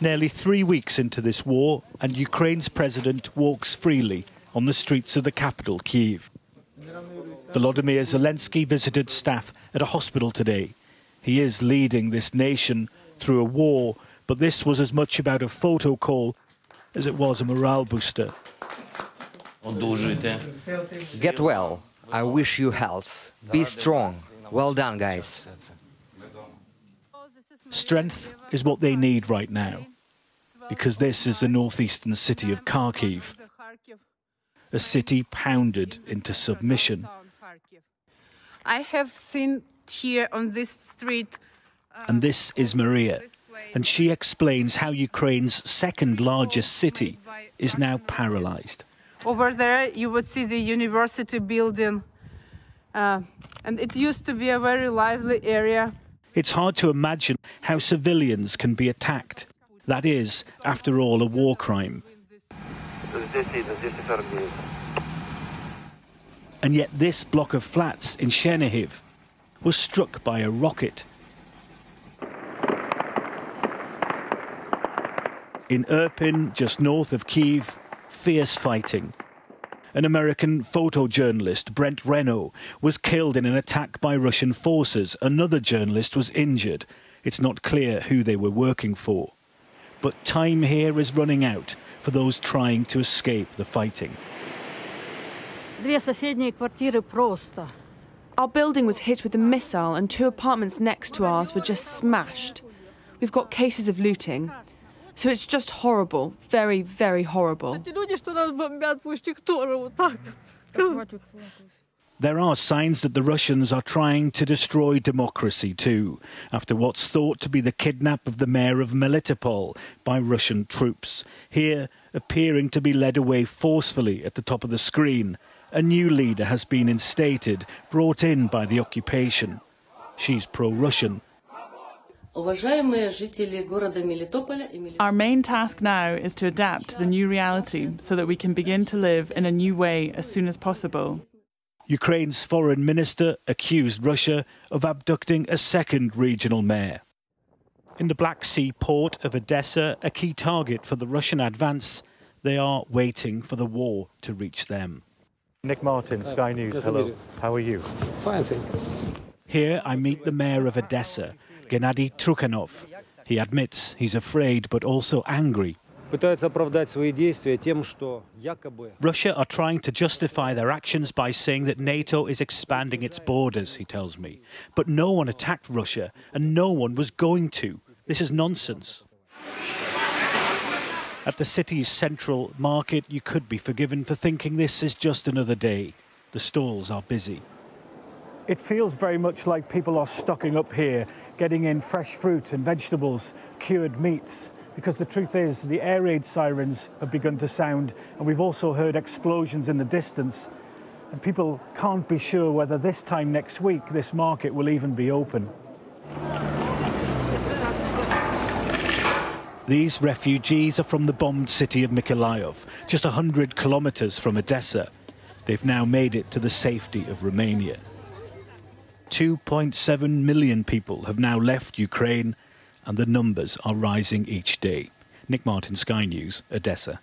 Nearly 3 weeks into this war, and Ukraine's president walks freely on the streets of the capital, Kyiv. Volodymyr Zelensky visited staff at a hospital today. He is leading this nation through a war, but this was as much about a photo call as it was a morale booster. Get well. I wish you health. Be strong. Well done, guys. Strength is what they need right now, because this is the northeastern city of Kharkiv, a city pounded into submission. I have seen here on this street. And this is Maria, and she explains how Ukraine's second largest city is now paralyzed. Over there you would see the university building, and it used to be a very lively area. It's hard to imagine how civilians can be attacked. That is, after all, a war crime. And yet this block of flats in Chernihiv was struck by a rocket. In Irpin, just north of Kyiv, fierce fighting. An American photojournalist, Brent Renault, was killed in an attack by Russian forces. Another journalist was injured. It's not clear who they were working for. But time here is running out for those trying to escape the fighting. Our building was hit with a missile and 2 apartments next to ours were just smashed. We've got cases of looting. So it's just horrible, very, very horrible. There are signs that the Russians are trying to destroy democracy too, after what's thought to be the kidnap of the mayor of Melitopol by Russian troops. Here, appearing to be led away forcefully at the top of the screen, a new leader has been instated, brought in by the occupation. She's pro-Russian. Our main task now is to adapt to the new reality so that we can begin to live in a new way as soon as possible. Ukraine's foreign minister accused Russia of abducting a second regional mayor. In the Black Sea port of Odesa, a key target for the Russian advance, they are waiting for the war to reach them. Nick Martin, Sky News, hello. How are you? Fine, thank you. Here I meet the mayor of Odesa, Gennady Trukhanov. He admits he's afraid but also angry. Russia are trying to justify their actions by saying that NATO is expanding its borders, he tells me. But no one attacked Russia and no one was going to. This is nonsense. At the city's central market, you could be forgiven for thinking this is just another day. The stalls are busy. It feels very much like people are stocking up here, getting in fresh fruit and vegetables, cured meats, because the truth is the air raid sirens have begun to sound, and we've also heard explosions in the distance, and people can't be sure whether this time next week this market will even be open. These refugees are from the bombed city of Mykolaiv, just 100 kilometers from Odessa. They've now made it to the safety of Romania. 2.7 million people have now left Ukraine, and the numbers are rising each day. Nick Martin, Sky News, Odessa.